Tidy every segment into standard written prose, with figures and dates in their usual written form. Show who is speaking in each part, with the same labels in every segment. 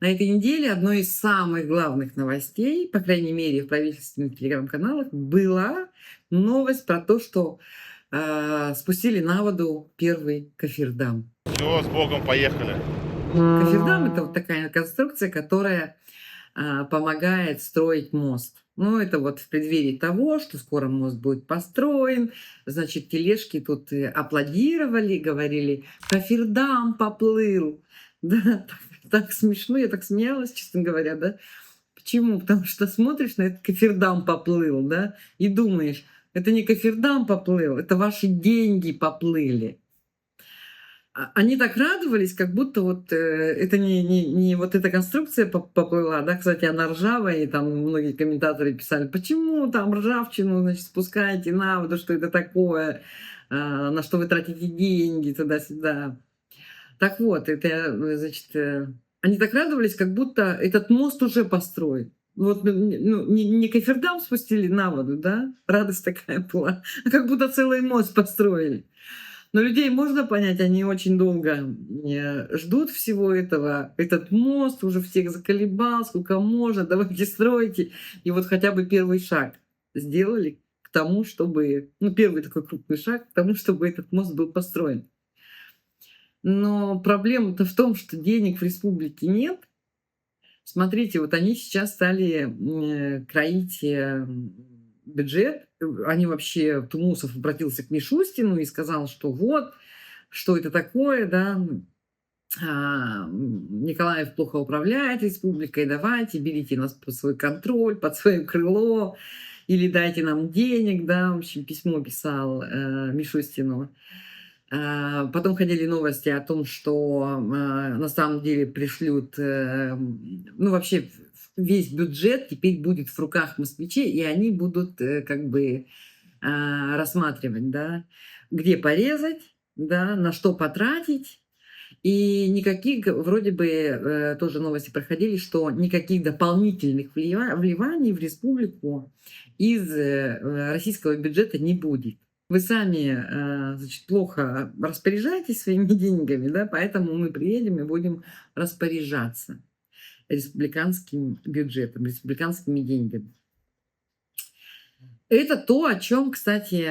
Speaker 1: На этой неделе одной из самых главных новостей, по крайней мере, в правительственных телеграм-каналах, была новость про то, что спустили на воду первый кофердам.
Speaker 2: Все, с Богом, поехали.
Speaker 1: Кофердам — это вот такая конструкция, которая помогает строить мост. Ну, это вот в преддверии того, что скоро мост будет построен. Значит, тележки тут аплодировали, говорили: «Кофердам поплыл». Да, так смешно, я так смеялась, честно говоря, да. Почему? Потому что смотришь на этот кофердам поплыл, да, и думаешь: это не кофердам поплыл, это ваши деньги поплыли. Они так радовались, как будто вот, это не вот эта конструкция поплыла, да. Кстати, она ржавая, и там многие комментаторы писали: «Почему там ржавчину, значит, спускаете на воду? Что это такое? На что вы тратите деньги?» Туда-сюда. Так вот, это, значит, они так радовались, как будто этот мост уже построен. Вот, не кофердам спустили на воду, да, радость такая была, а как будто целый мост построили. Но людей можно понять, они очень долго ждут всего этого. Этот мост уже всех заколебал, сколько можно, давайте стройте. И вот хотя бы первый шаг сделали к тому, чтобы, ну, первый такой крупный шаг к тому, чтобы этот мост был построен. Но проблема-то в том, что денег в республике нет. Смотрите, вот они сейчас стали кроить бюджет. Они вообще, Тумусов обратился к Мишустину и сказал, что вот, что это такое, да, Николаев плохо управляет республикой, давайте, берите нас под свой контроль, под свое крыло, или дайте нам денег, да, в общем, письмо писал Мишустину. Потом ходили новости о том, что на самом деле пришлют, ну, вообще весь бюджет теперь будет в руках москвичей, и они будут как бы рассматривать, да, где порезать, да, на что потратить. И никаких, вроде бы, тоже новости проходили, что никаких дополнительных вливаний в республику из российского бюджета не будет. Вы сами, значит, плохо распоряжаетесь своими деньгами, да, поэтому мы приедем и будем распоряжаться республиканским бюджетом, республиканскими деньгами. Это то, о чем, кстати,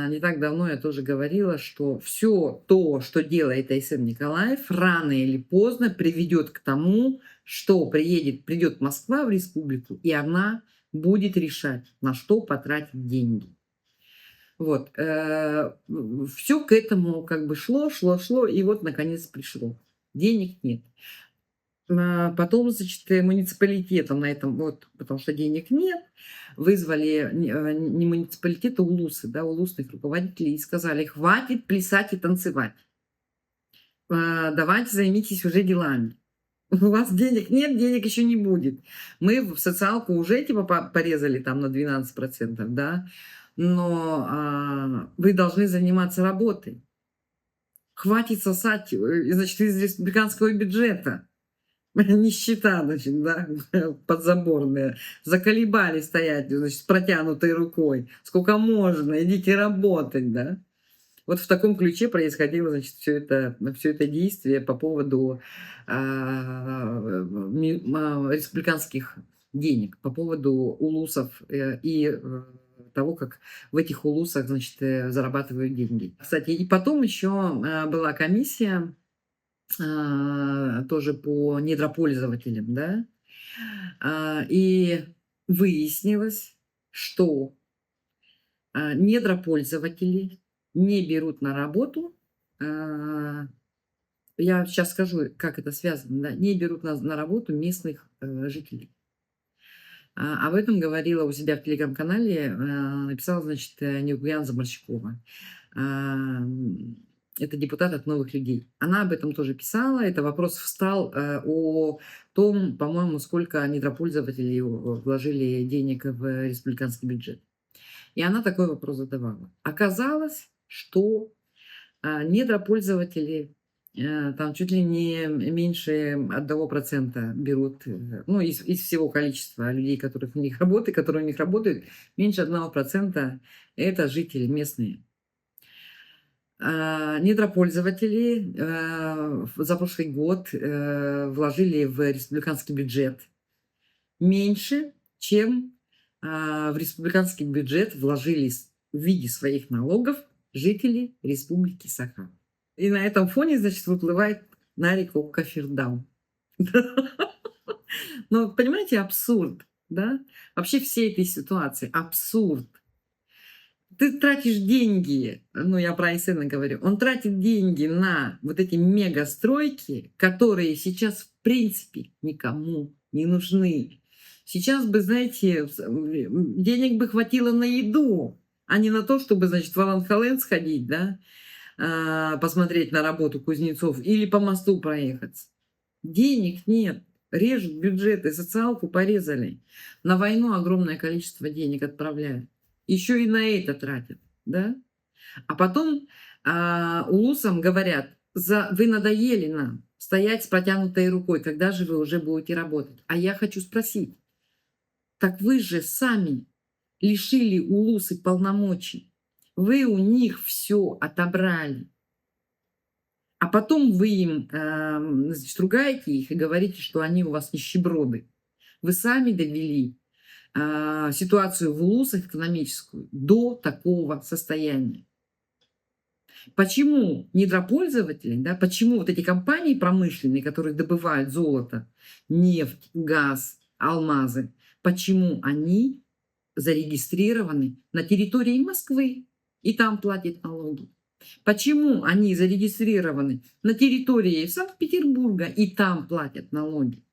Speaker 1: не так давно я тоже говорила, что все то, что делает Айсен Николаев, рано или поздно приведет к тому, что придет Москва в республику, и она будет решать, на что потратить деньги. Вот, все к этому как бы шло, и вот наконец пришло. Денег нет. Потом, значит, муниципалитетом на этом, вот, потому что денег нет, вызвали не муниципалитет, а улусы, да, улусных руководителей и сказали: «Хватит плясать и танцевать. Давайте займитесь уже делами. У вас денег нет, денег еще не будет. Мы в социалку уже типа порезали там на 12%, да, но вы должны заниматься работой. Хватит сосать, значит, из республиканского бюджета». Нищета, значит, да, подзаборная. Заколебали стоять, значит, с протянутой рукой. Сколько можно, идите работать, да. Вот в таком ключе происходило, значит, все это действие по поводу республиканских денег, по поводу улусов и того, как в этих улусах, значит, зарабатывают деньги. Кстати, и потом еще была комиссия тоже по недропользователям, да. И выяснилось, что недропользователи не берут на работу, я сейчас скажу, как это связано, да, не берут на работу местных жителей. Об этом говорила у себя в телеграм-канале, написала, значит, Нигуян Заморщикова. Это депутат от «Новых людей». Она об этом тоже писала. Это вопрос встал о том, по-моему, сколько недропользователей вложили денег в республиканский бюджет. И она такой вопрос задавала. Оказалось, что недропользователи там чуть ли не меньше 1% берут, ну, из всего количества людей, которые у них работают, меньше 1% это жители местные. Недропользователи за прошлый год вложили в республиканский бюджет меньше, чем в республиканский бюджет вложились в виде своих налогов жители Республики Саха. И на этом фоне, значит, выплывает на реку Кафирдам. Ну, понимаете, абсурд, да? Вообще всей этой ситуации абсурд. Ты тратишь деньги, ну, я про Айсена говорю, он тратит деньги на вот эти мегастройки, которые сейчас в принципе никому не нужны. Сейчас бы, знаете, денег бы хватило на еду, а не на то, чтобы, значит, в Алан-Холланд сходить, да, посмотреть на работу кузнецов или по мосту проехаться. Денег нет, режут бюджеты, социалку порезали. На войну огромное количество денег отправляют. Еще и на это тратят, да? А потом улусам говорят, вы надоели нам стоять с протянутой рукой, когда же вы уже будете работать? А я хочу спросить, так вы же сами лишили улусы полномочий, вы у них все отобрали, а потом вы им значит, ругаете их и говорите, что они у вас нищеброды. Вы сами довели ситуацию в улусах экономическую до такого состояния. Почему недропользователи, да, почему вот эти компании промышленные, которые добывают золото, нефть, газ, алмазы, почему они зарегистрированы на территории Москвы и там платят налоги? Почему они зарегистрированы на территории Санкт-Петербурга и там платят налоги?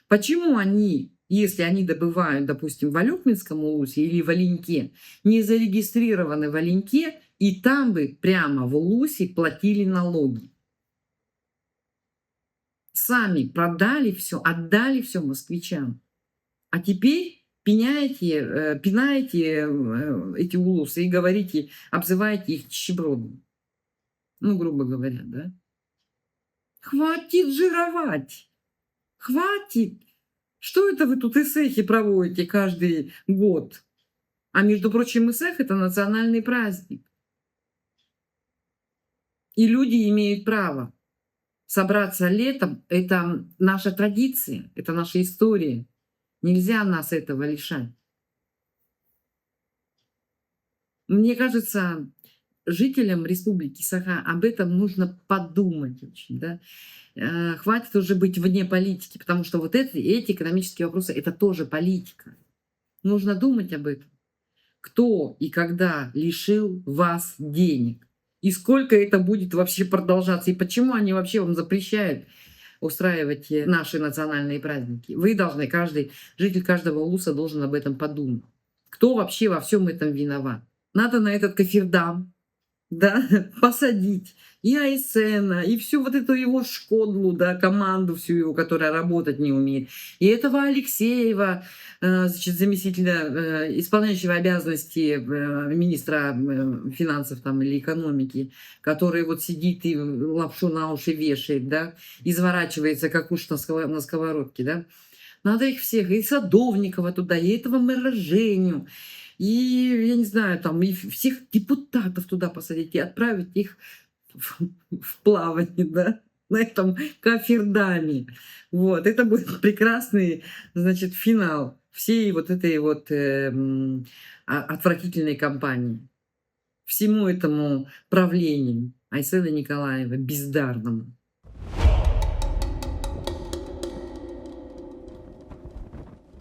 Speaker 1: Почему они, если они добывают, допустим, в Алёкминском улусе или в Оленьке, не зарегистрированы в Оленьке и там бы прямо в улусе платили налоги? Сами продали все, отдали все москвичам. А теперь пинаете эти улусы и говорите, обзываете их нищебродами. Ну, грубо говоря, да? Хватит жировать! Хватит! Что это вы тут эсэхи проводите каждый год? А между прочим, эсэх — это национальный праздник. И люди имеют право собраться летом. Это наша традиция, это наша история. Нельзя нас этого лишать. Мне кажется, жителям Республики Саха об этом нужно подумать очень, да? Хватит уже быть вне политики, потому что вот эти экономические вопросы — это тоже политика. Нужно думать об этом. Кто и когда лишил вас денег? И сколько это будет вообще продолжаться? И почему они вообще вам запрещают устраивать наши национальные праздники? Вы должны, каждый житель каждого улуса должен об этом подумать. Кто вообще во всем этом виноват? Надо на этот Кафирдам, да, посадить и Айсена, и всю вот эту его шкодлу, да, команду всю его, которая работать не умеет, и этого Алексеева, значит, заместителя, исполняющего обязанности министра финансов там, или экономики, который вот сидит и лапшу на уши вешает, да, изворачивается, как уж на сковородке, да. Надо их всех, и Садовникова туда, и этого мэра Женю, и, я не знаю, там, и всех депутатов туда посадить, и отправить их в плавание, да, на этом Кафирдаме. Вот, это будет прекрасный, значит, финал всей вот этой вот отвратительной кампании. Всему этому правлению Айсена Николаева бездарному.